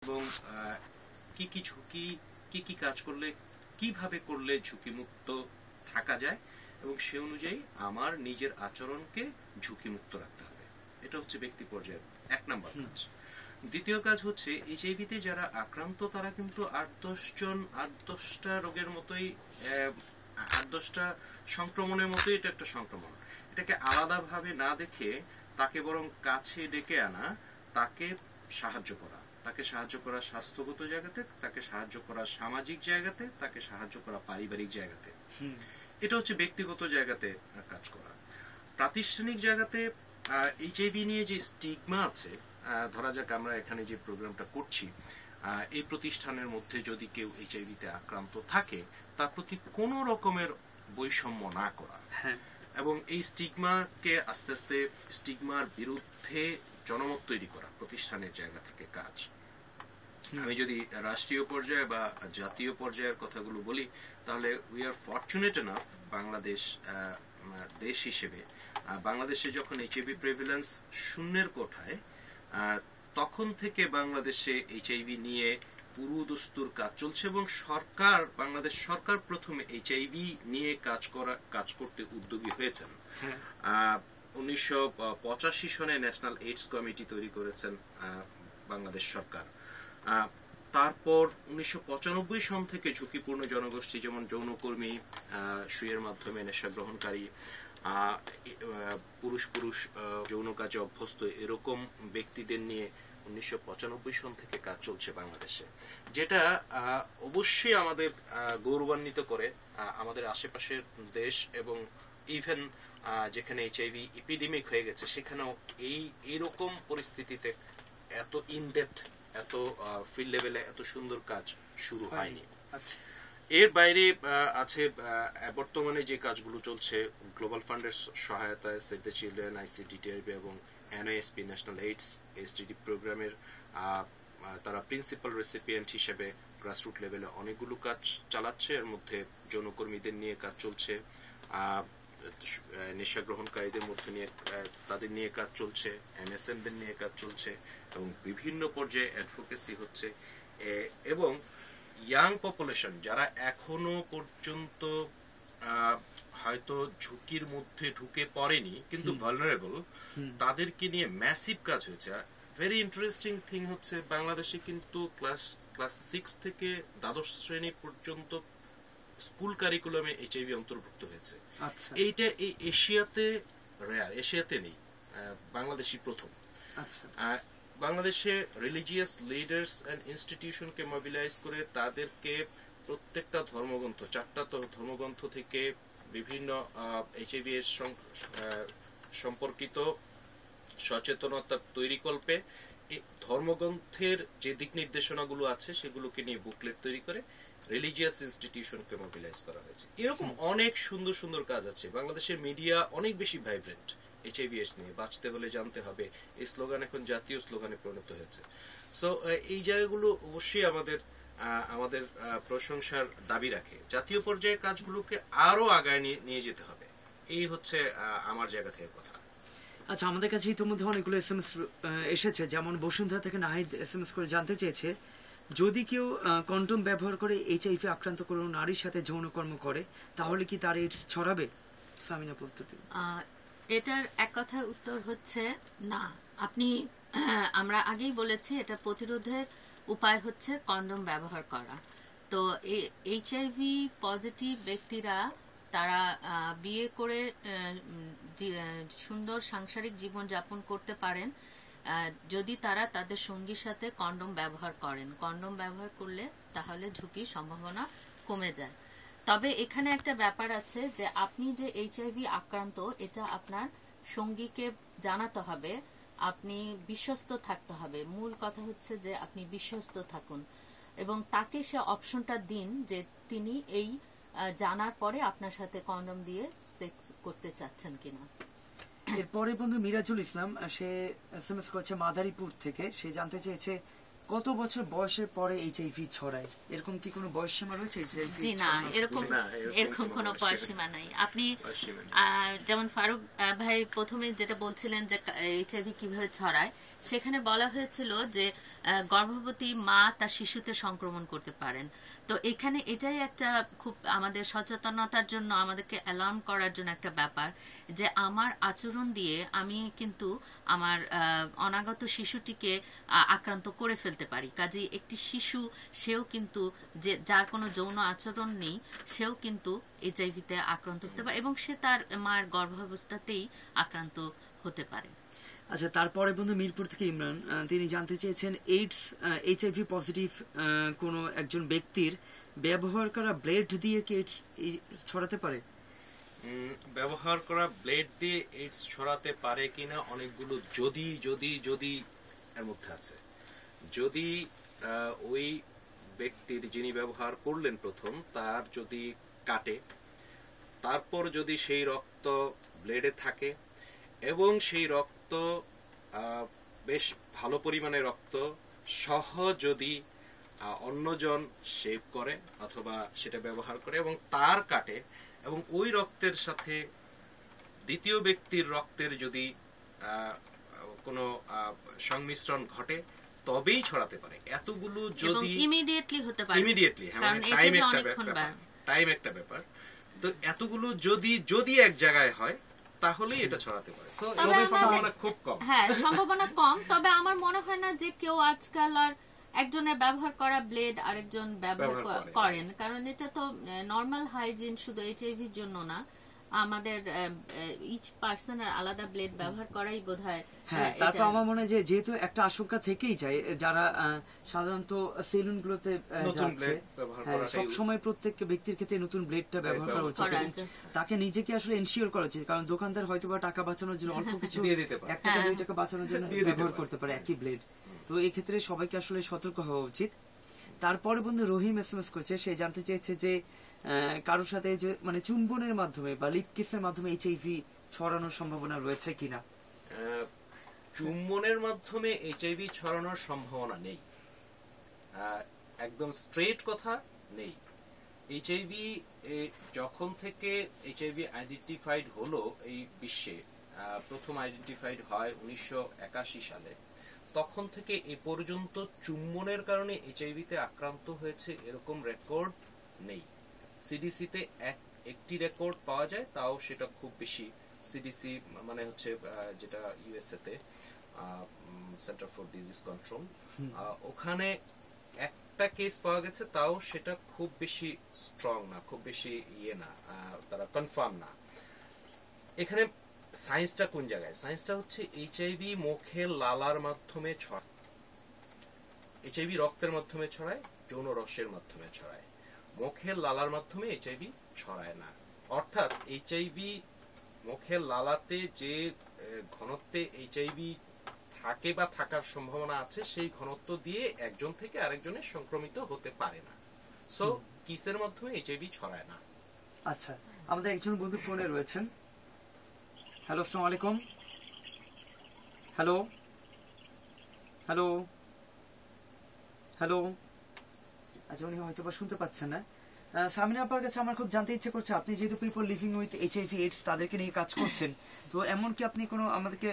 এবং কি কি ঝুঁকি, কি কি কাজ করলে, কিভাবে করলে ঝুঁকিমুক্ত থাকা যায়, এবং সে অনুযায়ী আমার নিজের আচরণকে ঝুঁকিমুক্ত রাখতে হবে। এটা হচ্ছে ব্যক্তি পর্যায়ে 1 নম্বর কাজ। দ্বিতীয় কাজ হচ্ছে এইচআইভিতে যারা আক্রান্ত তারা কিন্তু 8-10টা রোগের মতোই, 8-10টা সংক্রমণের মতোই এটা একটা সংক্রমণ। এটাকে আলাদাভাবে না দেখে তাকে বরং কাছে ডেকে আনা, তাকে সাহায্য করা, তাকে সাহায্য করা স্বাস্থ্যগত জায়গাতে, তাকে সাহায্য করা সামাজিক জায়গাতে, তাকে সাহায্য করা পারিবারিক জায়গাতে। এটা হচ্ছে ব্যক্তিগত জায়গাতে কাজ করা। প্রাতিষ্ঠানিক জায়গাতে এইচআইভি নিয়ে যে স্টিগমা আছে, ধরা যাক আমরা এখানে যে প্রোগ্রামটা করছি, এই প্রতিষ্ঠানের মধ্যে যদি কেউ এইচআইভিতে আক্রান্ত থাকে তার প্রতি কোনো রকমের বৈষম্য না করা, এবং এই স্টিগমাকে আস্তে আস্তে স্টিগমার বিরুদ্ধে জনমত তৈরি করা প্রতিষ্ঠানের জায়গা থেকে কাজ। আমি যদি রাষ্ট্রীয় পর্যায়ে বা জাতীয় পর্যায়ের কথাগুলো বলি, তাহলে we are fortunate enough, Bangladesh দেশ হিসেবে, বাংলাদেশে যখন এইচআইভি প্রেভিলেন্স 0-এর কোঠায়, তখন থেকে বাংলাদেশে এইচআইভি নিয়ে পুরোদস্তুর কাজ চলছে, এবং বাংলাদেশ সরকার প্রথমে এইচআইভি নিয়ে কাজ করতে উদ্যোগী হয়েছেন। 1985 সনে ন্যাশনাল এইডস কমিটি তৈরি করেছেন বাংলাদেশ সরকার। তারপর 1995 সন থেকে ঝুঁকিপূর্ণ জনগোষ্ঠী যেমন যৌনকর্মী, সুইয়ের মাধ্যমে নেশা গ্রহণকারী, পুরুষ যৌন কাজে অভ্যস্ত এরকম ব্যক্তিদের নিয়ে 1995 সন থেকে কাজ চলছে বাংলাদেশে, যেটা অবশ্যই আমাদের গৌরবান্বিত করে। আমাদের আশেপাশের দেশ এবং ইভেন যেখানে এইচআইভি এপিডেমিক হয়ে গেছে সেখানেও এইরকম পরিস্থিতিতে এত ইনডেপথ, এত ফিল্ড লেভেলে এত সুন্দর কাজ শুরু হয়নি। এর বাইরে আছে বর্তমানে যে কাজগুলো চলছে গ্লোবাল ফান্ডের সহায়তায়, সেভ দ্য চিলড্রেন, আইসিডিটিআরবি এবং এনআইএসপি ন্যাশনাল এইডস এসডিডি প্রোগ্রামের তারা প্রিন্সিপাল রেসিপিয়েন্ট হিসেবে গ্রাসরুট লেভেলে অনেকগুলো কাজ চালাচ্ছে। এর মধ্যে যৌনকর্মীদের নিয়ে কাজ চলছে, নেশা গ্রহণকারীদের মধ্যে নিয়ে তাদের নিয়ে কাজ চলছে, এমএসএমদের নিয়ে কাজ চলছে, এবং বিভিন্ন পর্যায়ে অ্যাডভোকেসি হচ্ছে। এবং ইয়াং পপুলেশন যারা এখনো পর্যন্ত হয়তো ঝুঁকির মধ্যে ঢুকে পড়েনি কিন্তু ভালনারেবল, তাদেরকে নিয়ে ম্যাসিভ কাজ হয়েছে। ভেরি ইন্টারেস্টিং থিং হচ্ছে বাংলাদেশে কিন্তু ক্লাস 6 থেকে দ্বাদশ শ্রেণী পর্যন্ত স্কুল কারিকুলামে এইচআইভি অন্তর্ভুক্ত হয়েছে। এইটা এই এশিয়াতে রেয়ার, এশিয়াতে নেই, বাংলাদেশই প্রথম। বাংলাদেশে রিলিজিয়াস লিডার্স এন্ড ইনস্টিটিউশনকে মোবিলাইজ করে তাদেরকে প্রত্যেকটা ধর্মগ্রন্থ, 4টা ধর্মগ্রন্থ থেকে বিভিন্ন এইচআইভি এর সম্পর্কিত সচেতনতা তৈরিকল্পে ধর্মগ্রন্থের যে দিক নির্দেশনাগুলো আছে সেগুলোকে নিয়ে বুকলেট তৈরি করে রিলিজিয়াস ইনস্টিটিউশনকে মোবিলাইজ করা হয়েছে। এরকম অনেক সুন্দর সুন্দর কাজ আছে। বাংলাদেশের মিডিয়া অনেক বেশি ভাইব্রেন্ট এইচআইভি এডস নিয়ে। বাঁচতে হলে জানতে হবে, এই স্লোগান এখন জাতীয় স্লোগানে পরিণত হয়েছে। সো এই জায়গাগুলো অবশ্যই আমাদের প্রশংসার দাবি রাখে। জাতীয় পর্যায়ের কাজগুলোকে আরো আগায় নিয়ে যেতে হবে, এই হচ্ছে আমার জায়গা থেকে কথা। আচ্ছা, আমাদের কাছে ইতিমধ্যে অনেকগুলো এসএমএস এসেছে। যেমন বসুন্ধরা থেকে নাহিদ এসএমএস করে জানতে চেয়েছে, যদি কেউ কন্ডম ব্যবহার করে এইচআইভি আক্রান্ত কোনো নারীর সাথে যৌনকর্ম করে তাহলে কি তার এইডস ছড়াবে? সামিনা পদ্ধতি এটার এক কথায় উত্তর হচ্ছে না। আমরা আগেই বলেছি এটা প্রতিরোধের উপায় হচ্ছে কন্ডম ব্যবহার করা। তো এইচআইভি পজিটিভ ব্যক্তিরা তারা বিয়ে করে সুন্দর সাংসারিক জীবন যাপন করতে পারেন যদি তারা তাদের সঙ্গীর সাথে কন্ডম ব্যবহার করেন। কন্ডম ব্যবহার করলে তাহলে ঝুঁকির সম্ভাবনা কমে যায়। তবে এখানে একটা ব্যাপার আছে যে আপনি যে এইচআইভি আক্রান্ত এটা আপনার সঙ্গীকে জানাতে হবে, আপনি বিশ্বস্ত থাকতে হবে। মূল কথা হচ্ছে যে আপনি বিশ্বস্ত থাকুন এবং তাকে সে অপশনটা দিন যে তিনি এই জানার পরে আপনার সাথে কন্ডম দিয়ে সেক্স করতে চাচ্ছেন কিনা। এরপরে বন্ধু মিরাজুল ইসলাম, সে এসএমএস করেছে মাদারীপুর থেকে। সে জানতে চেয়েছে কত বছর বয়সের পরে এইচআইভি ছড়ায়? এরকম কি কোনো বয়স সীমা রয়েছে এইচআইভি? জি না, এরকম কোনো বয়স সীমা নাই। আপনি যেমন ফারুক ভাই প্রথমে যেটা বলছিলেন যে এইচআইভি কিভাবে ছড়ায়, সেখানে বলা হয়েছিল যে গর্ভবতী মা তার শিশুতে সংক্রমণ করতে পারেন। তো এখানে এটাই একটা খুব আমাদের সচেতনতার জন্য, আমাদেরকে অ্যালার্ম করার জন্য একটা ব্যাপার, যে আমার আচরণ দিয়ে আমি কিন্তু আমার অনাগত শিশুটিকে আক্রান্ত করে ফেলতে পারি। কাজেই একটি শিশু, সেও কিন্তু যে যার কোনো যৌন আচরণ নেই, সেও কিন্তু এইচআইভিতে আক্রান্ত হতে পারে এবং সে তার মায়ের গর্ভাবস্থাতেই আক্রান্ত হতে পারে। আচ্ছা, তারপরে বন্ধু মিরপুর থেকে ইমরান, তিনি জানতে চেয়েছেন এইচআইভি পজিটিভ কোনো একজন ব্যক্তির ব্যবহার করা ব্লেড দিয়ে কি এইডস ছড়াতে পারে? ব্যবহার করা ব্লেড দিয়ে এইডস ছড়াতে পারে কিনা অনেকগুলো যদি যদি যদি এর মধ্যে আছে। যদি ওই ব্যক্তির, যিনি ব্যবহার করলেন প্রথম, তার যদি কাটে, তারপর যদি সেই রক্ত ব্লেডে থাকে এবং সেই রক্ত বেশ ভালো পরিমাণে রক্ত সহ যদি অন্যজন সেভ করে অথবা সেটা ব্যবহার করে এবং তার কাটে এবং ওই রক্তের সাথে দ্বিতীয় ব্যক্তির রক্তের যদি কোনো সংমিশ্রণ ঘটে, তবেই ছড়াতে পারে। এতগুলো যদি ইমিডিয়েটলি হতে পারে, ইমিডিয়েটলি, হ্যাঁ, টাইম একটা ব্যাপার। তো এতগুলো যদি যদি এক জায়গায় হয় তাহলেই এটা ছড়াতে পারে। সো এর সম্ভাবনা খুব কম। হ্যাঁ, সম্ভাবনা কম। তবে আমার মনে হয় না যে কেউ আজকাল আর একজনের ব্যবহার করা ব্লেড আরেকজন ব্যবহার করেন, কারণ এটা তো নরমাল হাইজিন, শুধু এইচআইভির জন্য না, আমাদের ইচ পার্সনের আলাদা ব্লেড ব্যবহার করাই বোধহয়। হ্যাঁ, তারপর আমার মনে হয় যে যেহেতু একটা আশঙ্কা থেকেই যায়, যারা সাধারণত সেলুন গুলোতে যাচ্ছে, সব সময় প্রত্যেক ব্যক্তির ক্ষেত্রে নতুন ব্লেডটা ব্যবহার করা উচিত। তাকে নিজেকে আসলে এনশিওর করা উচিত, কারণ দোকানদার হয়তো বা টাকা বাঁচানোর জন্য অল্প কিছু 1 টাকা 2 টাকা বাঁচানোর জন্য ব্যবহার করতে পারে একই ব্লেড। তো এই ক্ষেত্রে সবাইকে আসলে সতর্ক হওয়া উচিত। তারপরে বন্ধু রহিম এসএমএস করেছে, সে জানতে চেয়েছে যে কারোর সাথে যে মানে চুম্বনের মাধ্যমে বা লিপ কিসের মাধ্যমে এইচআইভি ছড়ানোর সম্ভাবনা রয়েছে কিনা? চুম্বনের মাধ্যমে এইচআইভি ছড়ানোর সম্ভাবনা নেই, একদম স্ট্রেট কথা নেই। এইচআইভি যখন থেকে এইচআইভি আইডেন্টিফাইড হলো এই বিশ্বে, প্রথম আইডেন্টিফাইড হয় 1981 সালে, তখন থেকে এ পর্যন্ত চুম্বনের কারণে এইচআইভিতে আক্রান্ত হয়েছে এরকম রেকর্ড নেই। সিডিসিতে একটি রেকর্ড পাওয়া যায়, তাও সেটা খুব বেশি। সিডিসি মানে হচ্ছে যেটা ইউএসএ তে সেন্টার ফর ডিজিজ কন্ট্রোল, ওখানে একটা কেস পাওয়া গেছে, তাও সেটা খুব বেশি স্ট্রং না, খুব বেশি না, তারা কনফার্ম না। এখানে সায়েন্সটা কোন জায়গায়? সায়েন্সটা হচ্ছে এইচআইভি মুখের লালার মাধ্যমে ছড়ায়, এইচআইভি রক্তের মাধ্যমে ছড়ায়, যৌন রসের মাধ্যমে ছড়ায়, মুখের লালার মাধ্যমে এইচআইভি ছড়ায় না। অর্থাৎ এইচআইভি মুখের লালাতে যে ঘনত্বে এইচআইভি থাকে বা থাকার সম্ভাবনা আছে, সেই ঘনত্ব দিয়ে একজন থেকে আরেকজনে সংক্রমিত হতে পারে না। সো কিসের মাধ্যমে এইচআইভি ছড়ায় না। আচ্ছা, আমাদের একজন বন্ধু ফোনে রয়েছেন। হ্যালো, আসসালামু আলাইকুম। Hello hello hello. আচ্ছা, উনি হয়তো বা শুনতে পাচ্ছেন না। সামিনা আপার কাছে আমার খুব জানতে ইচ্ছে করছে, আপনি যেহেতু people living with HIV AIDS তাদেরকে নিয়ে কাজ করছেন, তো এমন কি আপনি কোনো আমাদেরকে